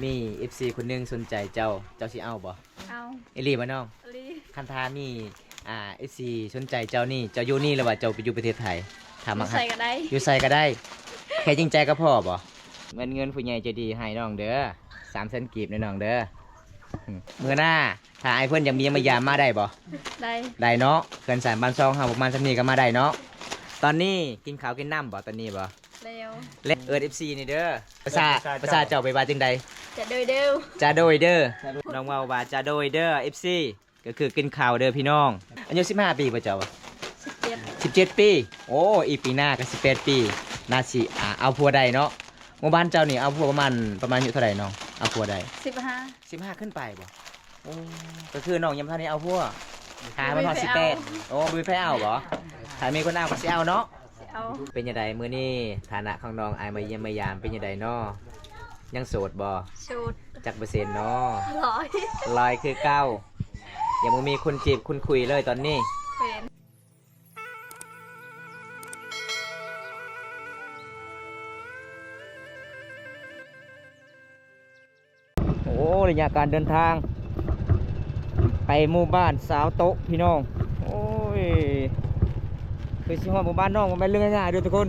มี FC คนหนึงสนใจเจ้าสิเอาบ่เอาเอลี่บ่น้องลีคันทามีFC สนใจเจ้านี่เจ้าอยู่นี่หรือว่าเจ้าไปอยู่ประเทศไทยถามมาครับ ใส่ก็ได้อยู่ใส่ก็ได้แค่จริงใจก็พอบ่เงินผู้ใหญ่ใจดีให้น้องเด้อ300,000กีบน้องเด้อมื้อหน้าถ้าไอ้เพิ่นอยากมีมายามมาได้บ่ได้เนาะเกิน3 บ้าน2เฮาประมาณซั่นนี้ก็มาได้เนาะตอนนี้กินข้าวกินน้ำบ่ตอนนี้บ่เร็วเล่นFC นี่เด้อภาษาเจ้าไปว่าจังใดจะโดยเร็วจะโดยเด้อน้องเว้าว่าจะโดยเด้อ FC ก็คือกินข้าวเด้อพี่น้องอายุ15 ปีบ่เจ้า17 ปีโอ้อีปีหน้าก็18 ปีน่าสิเอาผัวได้เนาะหมู่บ้านเจ้านี่เอาผัวประมาณอยู่เท่าไหร่น้องเอาผัวได้15ขึ้นไปบ่โอ้ก็คือน้องยังบ่ทันได้เอาผัวหามันฮอด18โอ้บ่มีไผเอาบ่ถ้ามีคนเอาก็สิเอาเนาะเป็นจังไดมื้อนี้ฐานะของน้องอายมาเยี่ยมมายามเป็นจังไดเนาะยังโสดบ่สูดจักเปอร์เซ็นต์เนาะ100คือเก้ายังบ่มีคนจีบคุณคุยเลยตอนนี้เป็นโอ้ระยะการเดินทางไปหมู่บ้านสาวโต๊ะพี่น้องโอ้ยคือสิฮอดหมู่บ้านน้องมันเป็นเรื่องง่ายๆเด้อทุกคน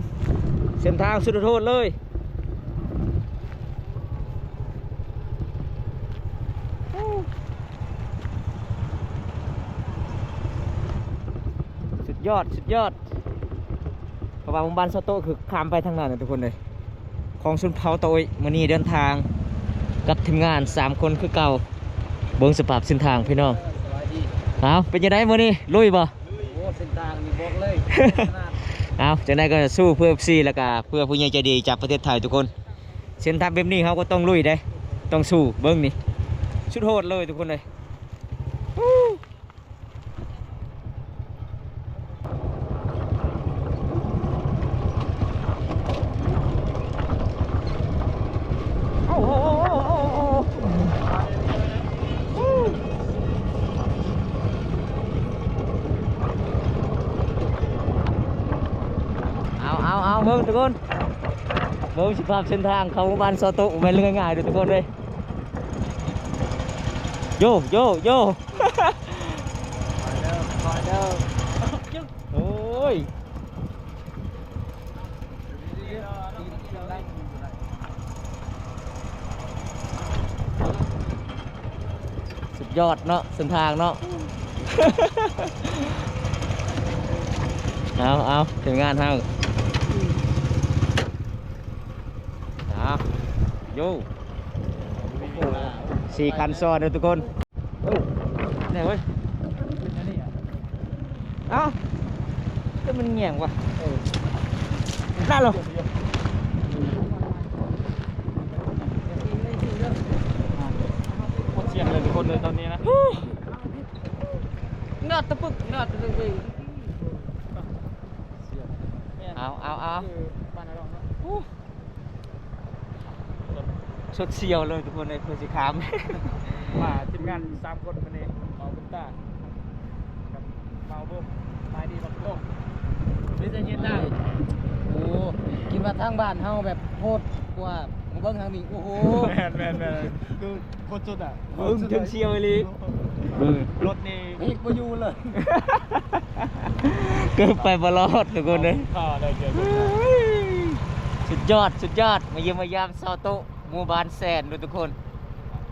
เส้นทางสุดโทษเลยสุดยอดเพราะว่าหมู่บ้านสาวโต๊ะคือข้ามไปทางนั้นนะทุกคนเลยของสุนเผาโต๊ะมื้อนี้เดินทางกับทีมงาน3 คนคือเก่าเบิ่งสภาพเส้นทางพี่น้องเอาเป็นยังไงมื้อนี้ลุยบ่เส้นทางนี่บอกเลยเอาจังได๋ก็สู้เพื่อ FC แล้วก็เพื่อผู้ใหญ่ใจดีจากประเทศไทยทุกคนเส้นทางแบบนี้เขาก็ต้องลุยได้ต้องสู้เบิ่งนี่สุดโหดเลยทุกคนเลยเอาเบิ่งทุกคนเบิ่งสภาพเส้นทางเข้าหมู่บ้านสาวโต๊ะเป็นเรื่องง่ายๆทุกคนเลยโยคอยเด้อโอ้ยสุดยอดเนาะเส้นทางเนาะเอาถึงงานเฮาโย่4 คันซ้อนเลยทุกคนเนี่ยเว้ยเอ้าก็มันเงี่ยงว่ะน่าหรอเสียงเลยทุกคนเลยตอนนี้นะเงาตะปึกเงาตะปึกเอาสดเสียวเลยทุกคนในเพื่อสิขามมาทีมงาน3 คนมาเนี่ยเมาบุญตากับเมาบุ้มมาดีบักโลกนี่จะเย็นได้โอ้กินมาทางบ้านเฮาแบบโคตรกว่าเบิ้งทางนี้โอ้โหแมนคือโคตรสุดอ่ะเบิ้งถึงเชียวเลยรถนี่อีกประยูเลยเกิดไปบลอดทุกคนเลยสุดยอดมาเยี่ยมมายามซาวโตหมู่บ้านแสนทุกคน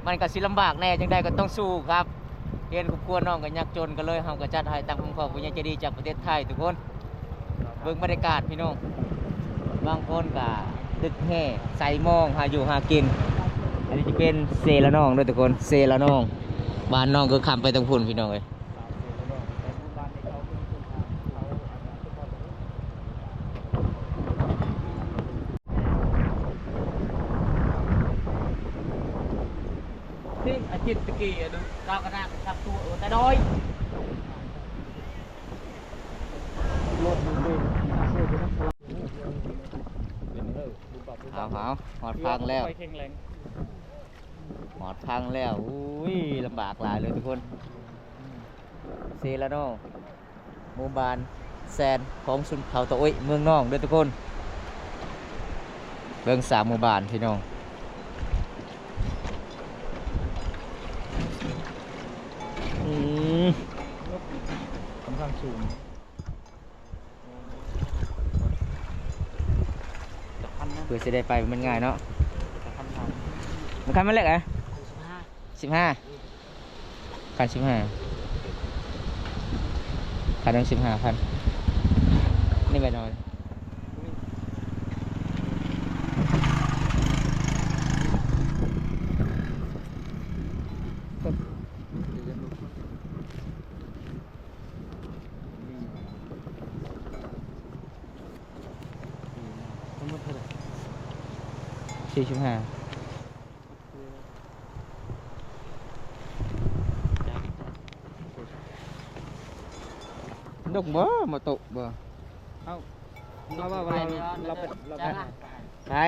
มันก็สิลำบากแน่จังใดก็ต้องสู้ครับเรียนครอบครัวน้องก็ยากจนก็เลยเฮาก็จัดให้ตามคำขอผู้ใหญ่ใจดีจากประเทศไทยทุกคนเบิ่งบรรยากาศพี่น้องบางคนก็ตึกแห่ใส่มองหาอยู่หากินอันนี้จะเป็นเซละน้องด้วยทุกคนเซละน้องบ้านน้องก็ข้ามไปตรงพุ่นพี่น้องเอ้ยอาทิตย์ตะกี้ดูดาวกระดาษจับตัวแต่ดอยเอาหอดพังแล้วอุ้ยลำบากหลายเลยทุกคนเซลาโนหมู่บ้านแซนของสุนเขาตะอุ้ยเมืองน้องด้วยทุกคนเบิ่ง3 หมู่บ้านพี่น้อง พื่อจะได้ไปมันง่ายเนาะมันคันมันเล็กอะ15คัน15คันต้อง15,000นี่ไปนอน45ดกบ่มาตกบ่เราว่าเราเป็นใช่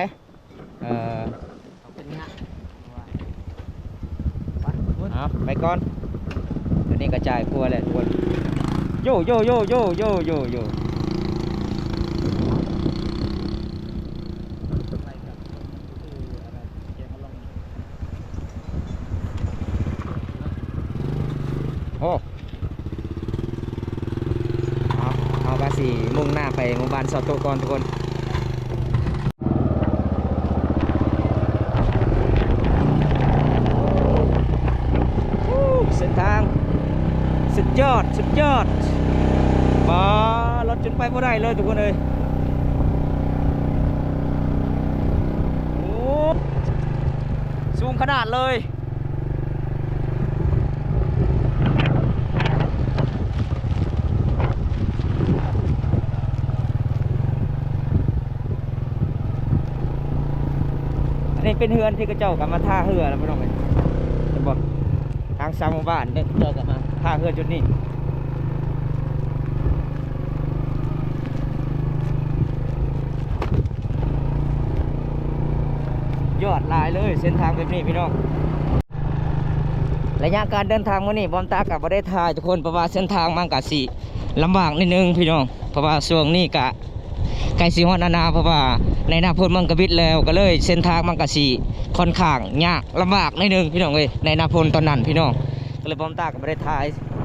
เอาไปก่อนอันนี้กระจายครัวแหละทุกคนโยโยโยโยโยโยโยโอ้เอากระสีมุ่งหน้าไปหมู่บ้านซอโตก่อนทุกคนเส้นทางสุดยอดสุดยอดมารถจนไปไม่ได้เลยทุกคนเลยโอ้สูงขนาดเลยอันนี้เป็นเฮือนที่กระเจ้ากับมาท่าเฮือแล้วไม่ต้องไปจะบอกทางสามหมู่บ้านเนี่ยเจอกันมาท่าเฮือจุดนี้ยอดลายเลยเส้นทางแบบนี้พี่น้องระยะการเดินทางวันนี้บอมตากับบ่ได้ถ่ายทุกคนเพราะว่าเส้นทางมันกะสิลำบากนิดนึงพี่น้องเพราะว่าช่วงนี้กะใกล้สิฮอดนาเพราะว่าในหน้าพ้นมันกระบิดแล้วก็เลยเส้นทางมันกะสิค่อนข้างยากลำบากนิดนึงพี่น้องเอ้ยในหน้าพ้นตอนนั้นพี่น้องก็เลยบอมตากับบ่ได้ถ่าย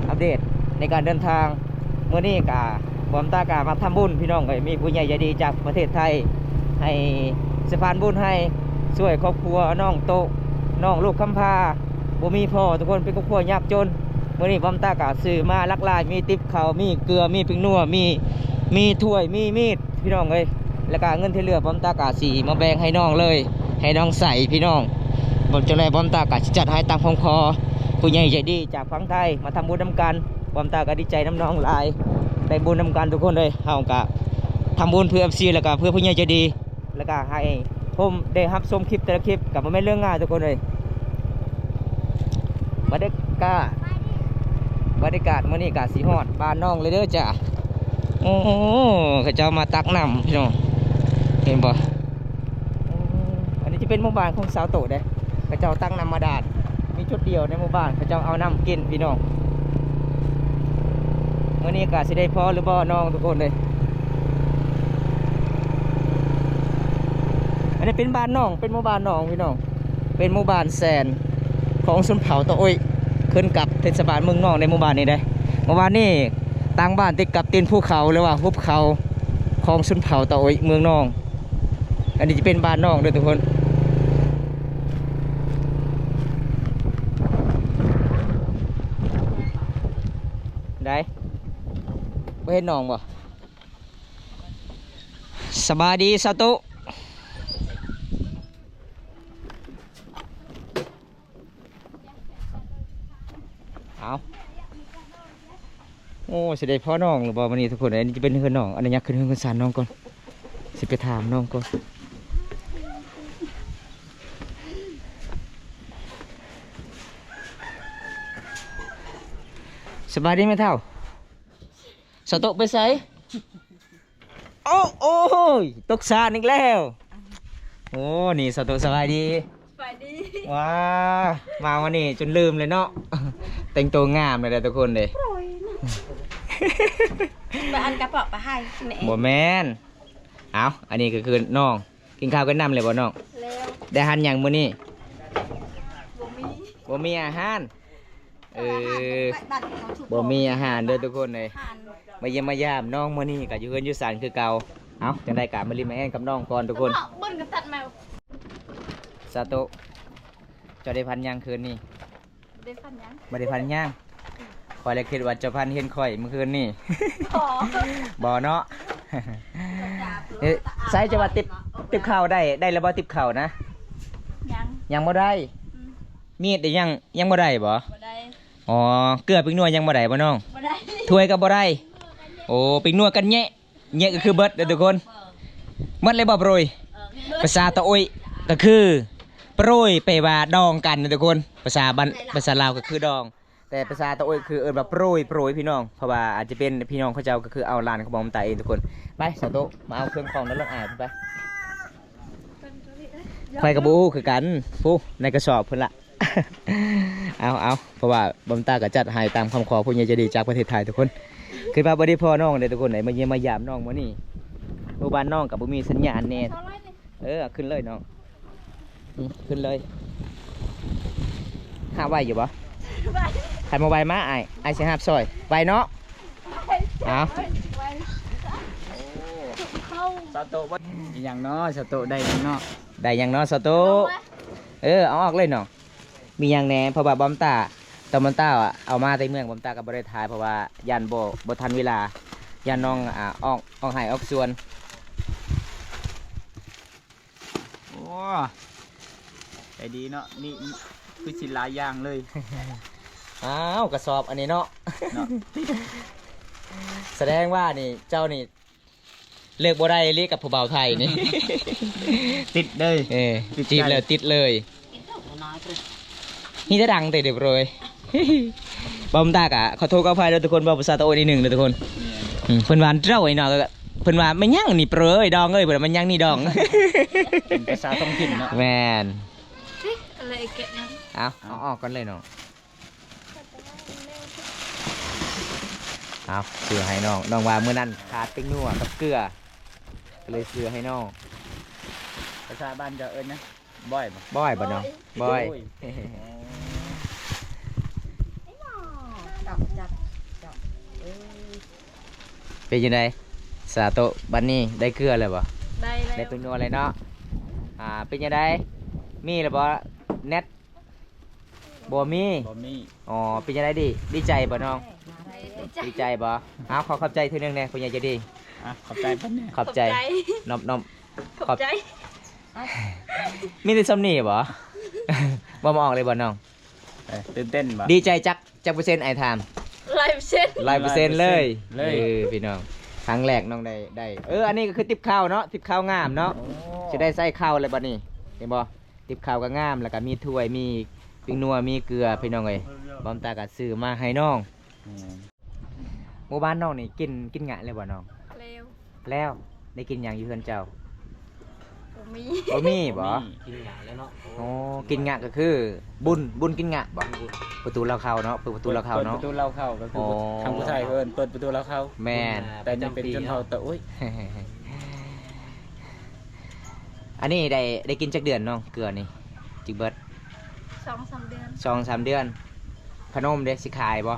อัปเดตในการเดินทางเมื่อนี้กะบอมตากะมาทำบุญพี่น้องเอ้ยมีผู้ใหญ่ใจดีจากประเทศไทยให้สะพานบุญให้ช่วยครอบครัวน้องโตน้องลูกคำพาบ่มีพ่อทุกคนเป็นครอบครัวยากจนเมื่อนี้บอมตากะซื้อมาลักลายมีติ๊บเขามีเกลือมีพริกนัวมีถ้วยมีมีดพี่น้องเอ้ยแล้วก็เงินที่เหลือบอมตากะสีมาแบ่งให้น้องเลยให้น้องใส่พี่น้องบอมจังไรบอมตากะจัดให้ตามคอผู้ใหญ่ใจดีจากฝั่งไทยมาทำบุญนำกันบอมตากะดีใจน้ำน้องหลายได้บุญนำกันทุกคนเลยเฮากะทำบุญเพื่อ FC แล้วก็เพื่อผู้ใหญ่ใจดีแล้วก็ให้ผมได้รับชมคลิปแต่ละคลิปกับมันไม่เรื่องง่ายทุกคนเลยบรรยากาศมื้อนี้กะสีฮอดบ้านน้องเลยเด้อจ้ะโอ้โหเขาเจ้ามาตักน้ำพี่น้องเห็นบ่อันนี้จะเป็นหมู่บ้านของสาวโตเด้เขาเจ้าตั้งน้ำมาดาดมีจุดเดียวในหมู่บ้านเขาเจ้าเอาน้ำกินพี่น้องมื้อนี้กะสิได้พอหรือบ่น้องทุกคนเลยอันนี้เป็นบ้านน้องเป็นหมู่บ้านน้องพี่น้องเป็นหมู่บ้านแสนของชนเผ่าตะโอ้ยขึ้นกับเทศบาลเมืองนอกในหมู่บ้านนี้ได้หมู่บ้านนี้ต่างบ้านติดกับตีนภูเขาหรือว่าหุบเขาของชนเผ่าตะโอ้ยเมืองนองอันนี้จะเป็นบ้านนอกด้วยทุกคนได้ไม่เห็นน้องบ่สบายดีสาตุเอาโอ้สิได้พ่อน้องหรือเปล่าวันนี้ทุกคนอันนี้จะเป็นเฮือนน้องอันนี้ยักขึ้นเฮือนคนสานน้องก่อนสิไปถามน้องก่อนสบายดีไหมเท่าสตกไปใส่โอ้ยตกสานอีกแล้วโอ้นี่สตกสบายดีสวัสดีว้ามาวันนี้จนลืมเลยเนาะแต่งตัวงามเลยทุกคนเลยมาอันกระเป๋าไปให้แม่บ่แมนเอาอันนี้ก็คือน้องกินข้าวกันน้ำเลยบ่น้องแล้วได้หันอย่างมื้อนี้บ่มีอาหารบ่มีอาหารเด้อทุกคนเลยมาเยี่ยมมายามน้องมื้อนี้ก็อยู่เฮือนอยู่ศาลคือเก่า เอาจังได้การมาลิมมาแอนกับน้องก่อนทุกคน บนกับตัดแมว ซาโตะเจะได้พันย่างคืนนี้ ได้ฟันยัง บ่ได้พันย่างคอยเลยคิดว่าเจะพันเห็นข่อยเมื่อคืนนี่ ขอ บ่เนาะ เอ๊ะใส่จะว่าติบข้าวได้แล้วบ่ติบข้าวนะ ยัง ยังบ่ได้ มีดได้ยังบ่ได้บ่ บ่ได้ อ๋อเกลือปิกนัวยังบ่ได้บ่น้อง บ่ได้ ถ้วยก็บ่ได้โอ้ปิกนัวกันแยะก็คือเบิดเด้อทุกคนหมดเลยบ่โปรยภาษาตะโอยก็คือโปรยไปว่าดองกันนะทุกคนภาษาลาวก็คือดอง แต่ภาษาตะโอยคือเอิ้นว่าโปรยพี่น้องเพราะว่าอาจจะเป็นพี่น้องเขาเจ้าก็คือเอาลานของผมตายเองทุกคนไปสาวโตะมาเอาเครื่องของแล้วลงอ่านไปไฟกระบูคือกันฟูในกระสอบเพิ่นละ เอาเพราะว่าบอมตาก็จัดให้ตามคำขอผู้ใหญ่ใจดีจากประเทศไทยทุกคนคือว่าบ่ได้พ่อน้องเด้อทุกคนไหนมาเยี่ยมมายามน้องมื้อนี้หมู่บ้านน้องกับบ่มีสัญญาณแน่เอาขึ้นเลยน้องขึ้นเลยหาไว้อยู่บ่ใครมาไว้มาไอ้สิหาบซอยไว้เนาะเอา สโตบ่อย่างเนาะสโตได้อย่างเนาะ ได้ยังเนาะสาวโตเอาออกเลยน้องมีหยังแหน่เพราะว่าบอมตาตอนบอมตาเอามาในเมืองบอมตากับบริทายเพราะว่ายันบ่ทันเวลายันน้องออกหายออกส่วน โอ้ใจดีเนาะนี่คือสิหลายอย่างเลย อ้าวกระสอบอันนี้เนาะ เนาะ แสดงว่านี่เจ้านี่เลิกบ่ได้เรียกกับผู้บ่าวไทยนี่ ติดเลย จีบแล้วติดเลยนี่จะดังแต่เด็กเลย บอมตากะขอโทษขออภัยด้วยทุกคนบอกภาษาตะโอยนิดหนึ่งเลยทุกคนเพิ่นวาเจ้าไอ้น้องก็เพิ่นว่าไม่ยั่งนี่เปรยดองเอ้ยเพิ่นมันยั่งนี่ดอง เป็นภาษาท้องถิ่นเนาะ แมน อะไรเก็บยัง เอาออกก่อนเลยน้องเอาเสือให้น้องว่าเมื่อนั้นขาดปิ้งนัวกับเกลือก็เลยเสือให้น้อง ภาษาบ้านจะเอิ้นนะบ่อยบ่ บ่อยบ่น้องบ่อย จับ เป็นยังไงสาโตะบันนี้ได้เกลือเลยบ่ ได้แล้ว ได้ปิ้งนัวเลยเนาะเป็นยังไงมีหรือบ่เน็ตบ่มี บ่มี อ๋อเป็นยังไงดีใจบ่น้องดีใจบ่เอาขอบใจทีนึงแน่คุณยายจะดี ขอบใจเพิ่นเนี่ย ขอบใจน้อม ขอบใจ มีแต่ซ้ำนี่บ่ บ่มองเลยบ่น้อง ตื่นเต้นบ่ ดีใจจักเปอร์เซ็นต์ไอ้ไทม์ 100%เลยพี่น้องครั้งแรกน้องได้อันนี้ก็คือติบข้าวเนาะติบข้าวงามเนาะจะได้ใส่ข้าวเลยบัดนี้เห็นบ่ติบข้าวก็งามแล้วก็มีถ้วยมีปิ้งนัวมีเกลือพี่น้องเอ้ยบอมตาก็ซื้อมาให้น้องหมู่บ้านน้องนี่กินงะเลยบ่น้อง เร็ว แล้วได้กินหยังอยู่เฮือนเจ้า มี บ่มีบ่โอ้กินงะก็คือบุญกินงะบ่ประตูเราเข้าเนาะเปิดประตูเราเข้า เปิดป เนาะ ระตูเราเข้าก็คือทางผู้ชายเอิ้นเปิดประตูเราเข้า แม่น แต่ยังเป็นจนเฮาตะโอ้ย อันนี้ได้กินจักเดือนน้องเกลือนี่จิกเบิด 2-3 เดือน 2-3 เดือนขนมเด้สิขายบ่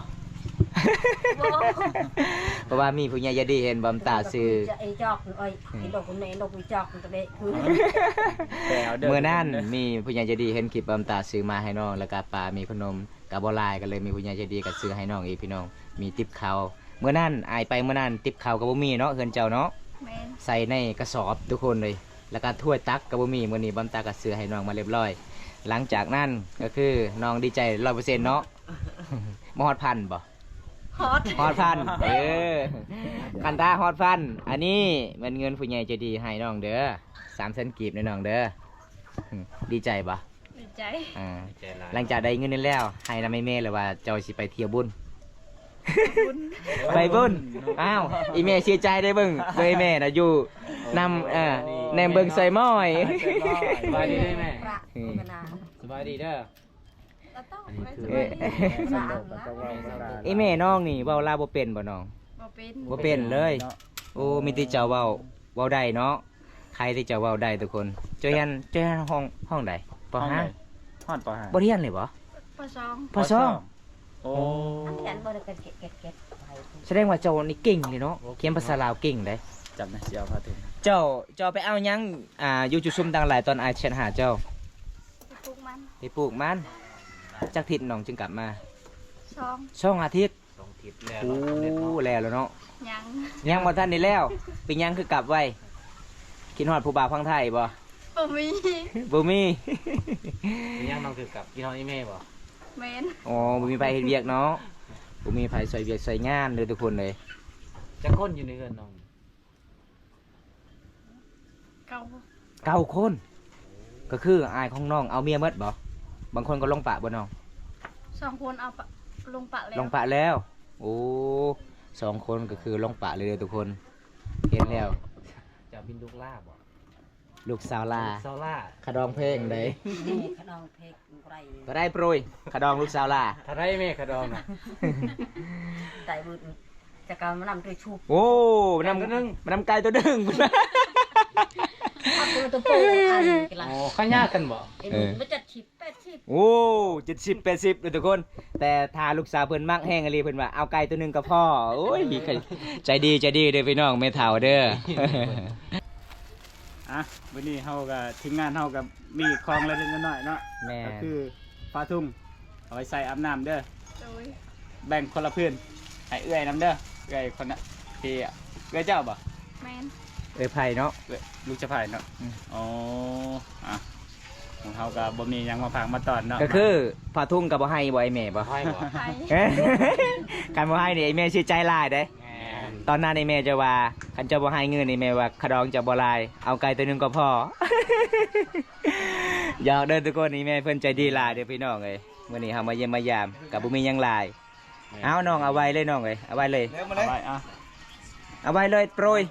เพราะว่ามีผู้ใหญ่ใจดีเห็นบอมตาซื้อ ไอ้จอกไอ้ดอกคนไหนดอกจอกตัวเด็กคือ เมื่อนั้นมีผู้ใหญ่ใจดีเห็นคลิปบอมตาซื้อมาให้น้องแล้วก็ปลามีขนมกับบ่ลายก็เลยมีผู้ใหญ่ใจดีก็ซื้อให้น้องอีกพี่น้องมีติ๊บข้าวเมื่อนั้นอายไปเมื่อนั้นติ๊บข้าวก็บ่มีเนาะเฮือนเจ้าเนาะ แม่น ใส่ในกระสอบทุกคนเลยแล้วก็ถ้วยตักก็บ่มีมื้อนี้บอมตาก็ซื้อให้น้องมาเรียบร้อย หลังจากนั้นก็คือน้องดีใจ 100% เนาะ บ่ฮอดพันบ่ ฮอต ฮอดพันคันตาฮอดพันอันนี้มันเงินผู้ใหญ่ใจดีให้น้องเด้อ300,000กีบในน้องเด้อดีใจบ่ ดีใจ หลังจากได้เงินนี้แล้วให้นำแม่เลยว่าเจ้าสิไปเที่ยวบุญ ไปบุญอ้าวอีแม่เสียใจได้เบิ่งเว้ยแม่น่ะอยู่นำแนมเบิ่งใส่หม้อย สบายดีได้แม่ ประมนา สบายดีเด้อ เราต้องไป เอ้ย อีแม่น้องนี่เว้าลาวบ่เป็นบ่น้อง บ่เป็น บ่เป็นเลย โอ้มีแต่เจ้าเว้าได้เนาะใครที่เจ้าเว้าได้ทุกคนเจ้ายันห้องใดป ห้อง ห้า ฮอดป .5 บ่เรียนเลยบ่ ปสอง ปสอง โอ้ อันนี้อันบริการเก็บ แสดงว่าเจ้านี่เก่งเลยเนาะเขียนภาษาลาวเก่งเด้ จับนะเสียวพาถึง เจ้าไปเอาหยังอยู่จุดซุ่มดังหลายตอนอายเชิญหาเจ้า ปลูกมัน ไปปลูกมันจักทิศน้องจึงกลับมา ช่อง 2 อาทิตย์ ต้องทิศแล้ว โอ้แล้วเนาะ ยัง ยังบ่ทันได้แล้วเป็นยังคือกลับไว้คิดฮอดผู้บ่าวฟังไทยบ่ บ่มี บ่มี ยังน้องคือกับพี่น้องอีเม่บ่ เมน อ๋อบ่มีไผเฮ็ดเวียกเนาะบ่มีไผซอยเวียกซอยงานเลยทุกคนเลย จะก้นอยู่ในเรือนน้อง เก่า 9 คน ก็คืออายของน้องเอาเมียหมดบ่บางคนก็ลงปะบ่น้อง 2 คนเอาปะลงปะแล้ว ลงปะแล้ว โอ้2 คนก็คือลงปะเลยเด้อทุกคนเห็นแล้ว จะบินลูกล่าบ่ ลูกสาวลา ซาล่า ขะดองเพลงได้ นี่ขนมเพกไร ก็ได้โปรยขะดองลูกสาวลา ถ้าได้แม่ขะดองน่ะ ใจมือจะการมานำตัวชุบ โอ้มันนำไก่ตัวหนึง ทำตัวโป้อันกันละ โอ้ข้ายากกันบ่ ไอ้มันมันจะฉิบ80 โอ้70-80เลยทุกคน แต่ถ้าลูกสาวเพิ่นมักแห้งอะไรเพิ่นว่าเอาไก่ตัวหนึงก็พอโอ้ยใจดีเด้อพี่น้องแม่เฒ่าเด้อ อ่ะวันนี้เฮากับทีมงานเฮากับมีของเล็กๆน้อยๆเนาะ แม่ ก็คือฟ้าทุ่งเอาไว้ใส่อาบน้ำเด้อ โดย แบ่งคนละพื้นให้เอื้อยน้ำเด้อเอื้อยคนน่ะที่เอื้อยเจ้าบ่ แมน เอ้ยไผ่เนาะ เอื้อยลูกจะพายเนาะ อืม อ๋ออ่ะของเฮาก็บ่มีหยังมาพากมาตอนเนาะ ก็คือผ้าทุ่งกับบ่ให้บ่ไอ้แม่บ่ ให้บ่ ไทย เอ้ย การบ่ให้นี่ไอ้แม่ชื่อใจลายเด้ แม่น ตอนนั้นไอ้แม่จะว่าคันเจะบ่ให้เงินไอ้แม่ว่าขะดองจะบ่ลายเอาไก่ตัวหนึงก็พอ อยากเดินทุกคนนี่แม่เพิ่นใจดีหลายเด้อพี่น้องเอ้ยมื้อนี้เฮามาเยี่ยมมายามกับบ่มีหยังหลายเอาน้องเอาไว้เลยน้องเอ้ยเอาไว้เลย เอาไว้อ่ะ เอาไว้เลยโปรย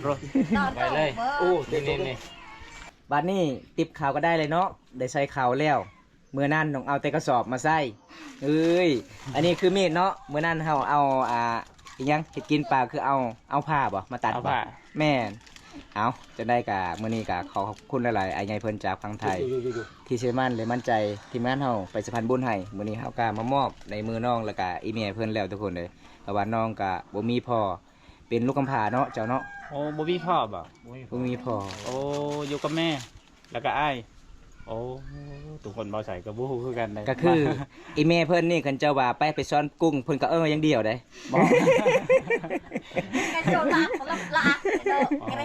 รถไปเลยอู้นี่ บัดนี้ติบข่าวก็ได้เลยเนาะได้ใส่ข่าวแล้วมื้อนั้นน้องเอาแต่กระสอบมาใส่เอ้ยอันนี้คือมีดเนาะมื้อนั้นเฮาเอาอีหยังเฮ็ดกินปลาคือเอาผ้าบ่มาตัด เอา บ่ ผ้า แม่นเอาจะได้กะมื้อนี้กะขอขอบคุณหลายๆไอ้ใหญ่เพิ่นจากฝั่งไทย ที่เชื่อมั่นเลยมั่นใจทีมงานเฮาไปสะพานบุญให้มื้อนี้เฮากามามอบในมือน้องแล้วก็อีเมียเพิ่นแล้วทุกคนเลยเพราะว่าน้องก็บ่มีพ่อเป็นลูกกำพร้าเนาะเจ้าเนาะ โอ้บ่มีพ่อบ่ บ่มีพ่อ โอ้อยู่กับแม่ แล้วก็อ้ายโอ้ทุกคนเบาใส่กับบู๊คือกันเลย ก็คืออีเมียเพิ่นนี่คันเจ้าว่าไปซ้อนกุ้งเพิ่นก็อย่างเดียวได้ บ่ ไก่โจละละเด้อไก่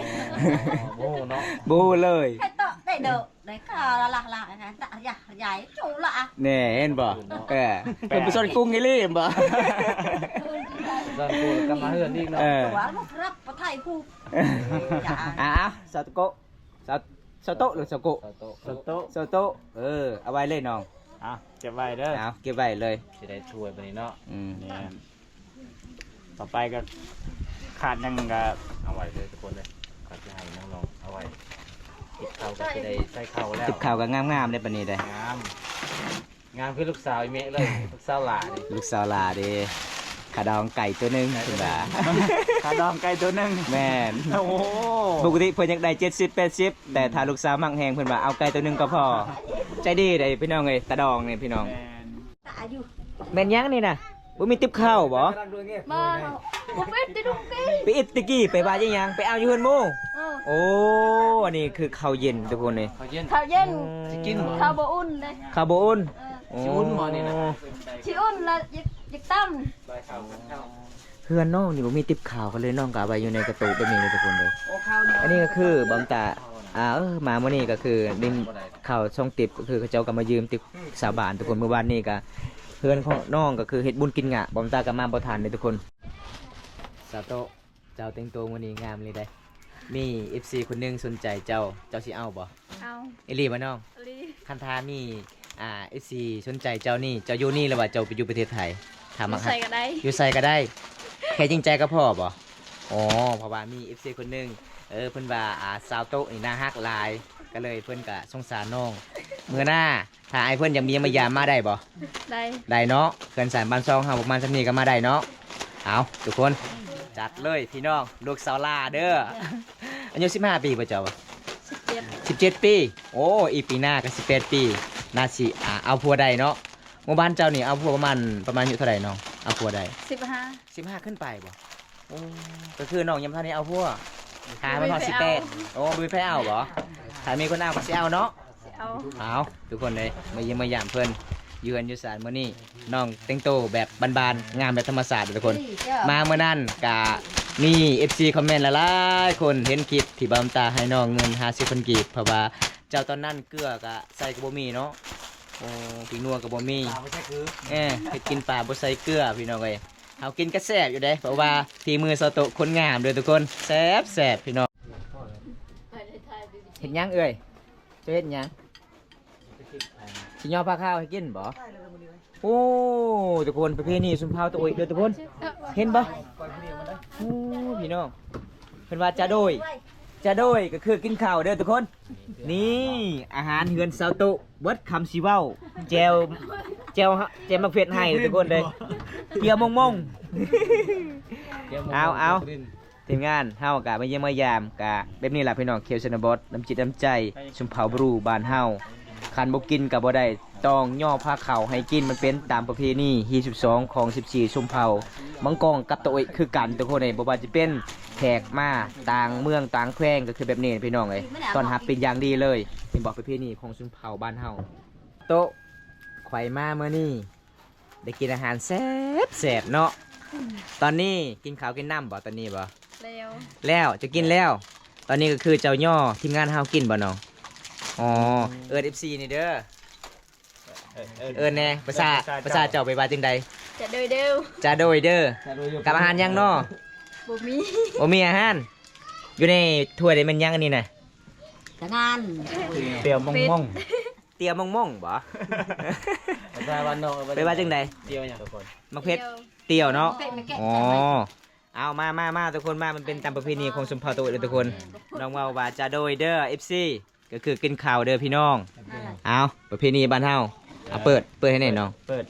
โอ้เนาะ บูเลย ไก่โตได้เด้อได้ข้าวละละนะตะใหญ่โจละ แน่เห็นบ่เออเพิ่นไปซ้อนกุ้งอีหลีบ่ ตอนกูกลับมาเฮือนอีกเนาะ ตัวมันรับประไทยผู้จ้า สาวโตะสาวโตะหรือสาวโกะ สโต๊ะ สาวโตะเอาไว้เลยน้อง อ่ะเก็บไว้เด้อ เอาเก็บไว้เลย สิได้ช่วยไปนี่เนาะ อืม นี่ต่อไปก็ขาดยังก็เอาไว้เลยทุกคนเลยขาดที่ให้น้องๆเอาไว้ติดเข้าก็จะได้ใส่เข้าแล้ว ติบข่าวก็งามๆได้ปานนี้ได้ งามงามคือลูกสาวอีเมะเลยลูกสาวหลาน ลูกสาวลาเด้ขาดองไก่ตัวหนึงคุณว่า ขาดองไก่ตัวหนึง แม่น โอ้โห ปกติเพิ่นอยากได้70-80แต่ถ้าลูกสาวมักแฮงเพิ่นว่าเอาไก่ตัวหนึงก็พอ ใจดีได้พี่น้องเอ้ยตาดองนี่พี่น้อง แม่น ตาอยู่ แม่นยังนี่น่ะบ่มีติบข้าวบ่ มาบ่เป็ดติดุกี้ ไปอิดตะกี้ไปว่าจังหยังไปเอาอยู่เฮือนหมู่ เออ โอ้อันนี้คือข้าวเย็นทุกคนนี่ เขาเย็น ข้าวเย็น สิกินบ่ ข้าวบ่อุ่นเลย ข้าวบ่อุ่น เออ สิอุ่นบ่นี่นะ ชิอุ่นแล้วยิกตั้ม เฮือนน้องนี่บ่มีติบข้าวกันเลยน้องก็เอาไว้อยู่ในกระตุกแบบนี้เลยทุกคนเลยอันนี้ก็คือบอมตามามื้อนี้ก็คือดินข้าวช่องติบก็คือเขาเจ้าก็มายืมติบสาบานทุกคนเมื่อวานนี้ก็เฮือนของน้องก็คือเฮ็ดบุญกินงะบอมตาก็มาบ่ทันเลยทุกคนสาโตะเจ้าแต่งตัวมื้อนี้งามเลยได้มี FC คนหนึงสนใจเจ้าสิเอาบ่ เอา อีหลีบ่น้อง ลี คันทามีFC สนใจเจ้านี่เจ้าอยู่นี่หรือว่าเจ้าไปอยู่ประเทศไทยถามมา ใส่ก็ได้ อยู่ใส่ก็ได้ แค่จริงใจก็พอบ่อ๋อเพราะว่ามี FC คนหนึงเพิ่นว่าสาวโตะนี่น่าฮักหลายก็เลยเพิ่นก็สงสารน้องมื้อหน้าถ้าไอ้เพิ่นยังมีมายามมาได้บ่ ได้ ได้เนาะเขื่อนสารบ้านซองเฮาประมาณซำนี้ก็มาได้เนาะเอาทุกคนจัดเลยพี่น้องลูกสาวลาเด้ออายุ15 ปีบ่เจ้า 17 17 ปีโอ้อีปีหน้าก็18 ปีน่าสิเอาผัวได้เนาะหมู่บ้านเจ้านี่เอาผัวประมาณอยู่เท่าไหร่น้องเอาผัวได้ 15 15ขึ้นไปบ่ โอ้ก็คือน้องยังพันนี้เอาพวกหามันพอ18โอ้บ่มีไผเอาบ่ถ้ามีคนเอาก็สิเอาเนาะ เอา เอาทุกคนเลยมาเยี่ยมมายามเพิ่นอยู่กันอยู่ศาลมื้อนี้น้องแต่งโตวแบบบานๆงามแบบธรรมศาสตร์ทุกคน มาเมื่อนั้นกะมี FC คอมเมนต์หลายๆคนเห็นคลิปที่บำตาให้น้องเงิน50,000กีบเพราะว่าเจ้าตอนนั้นเกลือกะใส่กระบ่มีเนาะโอ้พี่นัวกระบ่มีเฮ็ดกินปลาบ่ใส่เกลือพี่น้องเอ้ยเฮากินก็แซ่บอยู่เด้เพราะว่าฝีมือซอโตะคนงามเด้อทุกคนแซ่บพี่น้องเฮ็ดหยังเอ้ยจะเฮ็ดหยังสิย่อผ้าข้าวให้กินบ่โอ้ทุกคนประเพณีสุนเผาตะโอยเด้อทุกคนเห็นบ่โอ้พี่น้องเพิ่นว่าจะโดยก็คือกินข้าวเด้อทุกคนนี่อาหารเฮือนซาวโตะเบิดคำสิเว้าแจวมะเขือให้ทุกคนเลยเกียวมงเอาทีมงานเฮากะมาเยี่ยมมายามกะแบบนี้ล่ะพี่น้องเคียวชนบทน้ำจิตน้ำใจชุมเผาบรูบ้านเฮาคันบ่กินก็บ่ได้ต้องย่อผ้าขาวให้กินมันเป็นตามประเพณีที่12ของ14ชุมเผามังกรกับตะโอยคือกันทุกคนเลยบ่ว่าจะเป็นแขกมาต่างเมืองต่างแขวงก็คือแบบนี้พี่น้องเอ้ยต้อนรับเป็นอย่างดีเลยเป็นบอกประเพณีของชุมเผาบ้านเฮาโต๊ะไข่มาเมื่อนี้ได้กินอาหารแซ่บเนาะตอนนี้กินข้าวกินน้ำบ่ตอนนี้บ่ แล้วจะกินแล้ว ตอนนี้ก็คือเจ้าย่อทีมงานเฮากินบ่น้องอ๋อเอิร์ด FC นี่เด้อเอิร์ดแน่ภาษาเจ้าไปว่าจังใด จะโดยเดียว จะโดยเด้อกับอาหารยังน้อ บ่มี บ่มีอาหารอยู่ในถ้วยได้มันยังอันนี้น่ะ กะงาน เปรี้ยวม่อง เตียวมงๆบ่ ๆว่าวันนอก ไปว่าจังใด เดียวอย่างทุกคน มักเพชรเตียวเนาะ เป็ดมาแกะ อ๋อเอามาทุกคนมามันเป็นตามประเพณีของสุนเผ่าตัวเลยทุกคนน้องว่าจะโดยเด้อ FC ก็คือกินข้าวเด้อพี่น้องเอาประเพณีบ้านเฮาเอาเปิดให้แน่น้อง เปิด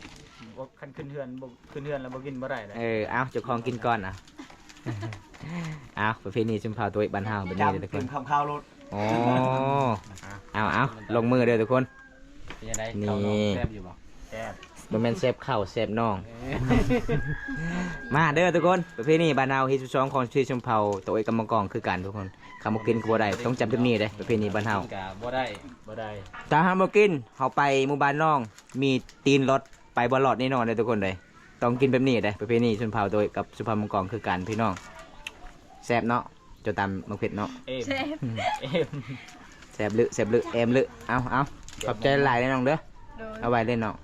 บ่คันขึ้นเฮือนแล้วบ่กินบ่ได้เลย เอาเจ้าของกินก่อนอ่ะ เอาประเพณีชุมเผาตัวบ้านเฮาแบบนี้เลยทุกคน คำข้าวรถ อ๋อเอาลงมือเด้อทุกคน เป็นยังไง นี่ ข้าวน้องแซ่บอยู่บ่แซ่บ บ่แม่นเซฟข้าวเซฟน้อง มาเด้อทุกคนประเพณีบ้านเฮาที่12ของชื่อชุมเผาตัวกำมะกองคือกันทุกคนคำบ่กินก็บ่ได้ต้องจำแบบนี้เด้ประเพณีบ้านเฮา กะบ่ได้ ถ้าหาบ่กินเฮาไปหมู่บ้านน้องมีตีนรถไปบ่รอดแน่นอนเด้อทุกคนเด้ต้องกินแบบนี้เด้ประเพณีชุมเผาตัวกับสุพรรณมังกรคือกันพี่น้องแซ่บเนาะจะตำมังเผ็ดเนาะ เอ็ม เซฟ เอ็ม แซ่บลึเอ็มลึเอาขอบใจหลายเลยน้องเด้อ โดย เอาไว้เล่นน้อง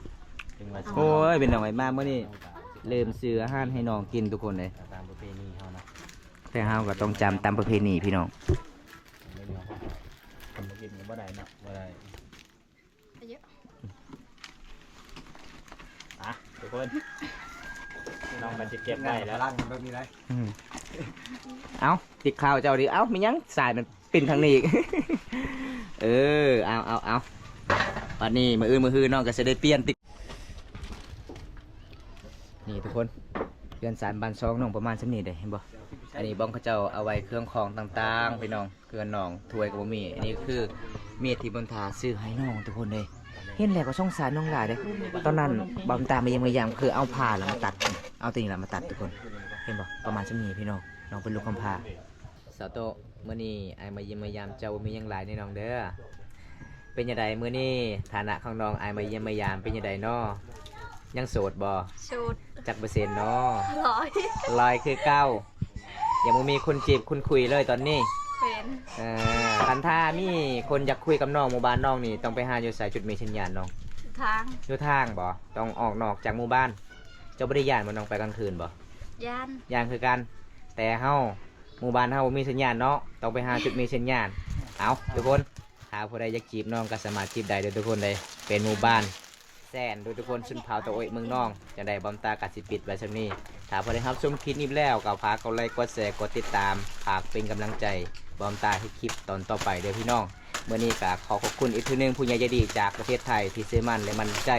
ถึงว่า โอ้ยเป็นน้องไว้มากเมื่อนี้ลืมซื้ออาหารให้น้องกินทุกคนเลย ตามประเพณีเฮานะ แต่เฮาก็ต้องจำตามประเพณีพี่น้อง ไม่ได้เอาคนบ่กินก็บ่ได้เนาะบ่ได้อ่ะทุกคนน้องกันจะเก็บไว้แล้ว เอาติดข่าวเจ้าดิเอาไม่ยั้งสายมันปิ่นทางนี้อีก เอาวันนี้มือฮือน้องก็จะได้เปลี่ยนติดนี่ทุกคนเรือนสารบานซองน้องประมาณสักนี้ได้เห็นบ่อันนี้บ้องเขาเจ้าเอาไว้เครื่องของต่างๆพี่น้องเครื่องน้องถ้วยกับบ่มีอันนี้คือเมียที่บนทาซื้อให้น้องทุกคนเลยเห็นแล้วก็สงสารน้องหลายเลยตอนนั้นบอมตามมายังคือเอาผ้าแล้วมาตัดเอาตัวนี้แหละมาตัดทุกคนเห็นบ่ประมาณสักนี้พี่น้องน้องเป็นลูกกำพร้าสาวโตมื้อนี้ไอ้มาเยี่ยมมายามเจ้ามีหยังหลายในน้องเด้อเป็นยังไงมื้อนี้ฐานะของน้องไอ้มาเยี่ยมมายามเป็นยังไงน้อยังโสดบ่ ชุด จักเปอร์เซ็นต์น้อ ร้อย คือเก้ายังบ่มีคนจีบคนคุยเลยตอนนี้ เป็น คันท่ามีคนอยากคุยกับน้องหมู่บ้านน้องนี่ต้องไปหาอยู่สายจุดมีสัญญาณน้อง ทาง อยู่ทางบ่ต้องออกนอกจากหมู่บ้าน เจ้าบ่ได้ย่านบ่น้องไปกลางคืนบ่ ย่าน ย่านคือกัน แต่เฮาหมู่บ้านเฮาบ่มีสัญญาณเนาะต้องไปหาจุดมีสัญญาณเอาทุกคนถ้าผู้ใดอยากจีบน้องก็สามารถจีบได้เด้อทุกคนเลยเป็นหมู่บ้านแสนดูทุกคนชุนเผาตะโอยเมืองน้องจะได้บอมตากาสิปิดไว้ซำนี้ถ้าผู้ใดรับชมคลิปนี้แล้วก็ฝากกดไลค์กดแชร์กดติดตามฝากเป็นกำลังใจบอมตาให้คลิปตอนต่อไปเด้อพี่น้องเมื่อนี้ก็ขอขอบคุณอีกทีนึงผู้ใหญ่ใจดีจากประเทศไทยที่ซื้อมันและมันใจ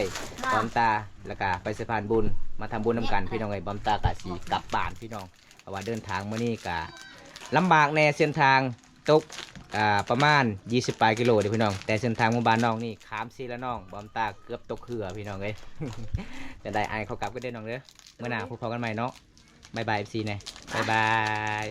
บอมตาแล้วก็ไปสะพานบุญมาทำบุญนำกันพี่น้องไอ้บอมตากาสิกลับบ้านพี่น้องเพราะว่าเดินทางเมื่อนี้ก็ลำบากแน่เส้นทางตกประมาณ20 ปลายกิโลเด้อพี่น้องแต่เส้นทางหมู่บ้านน้องนี่ขามซีละน้องบอมตาเกือบตกเรือพี่น้องเอ้ย จะได้ไอเขากลับก็ได้น้องเด้อเมื่อหน้าพบกันใหม่เนาะบายบาย FC แน่ บ๊ายบาย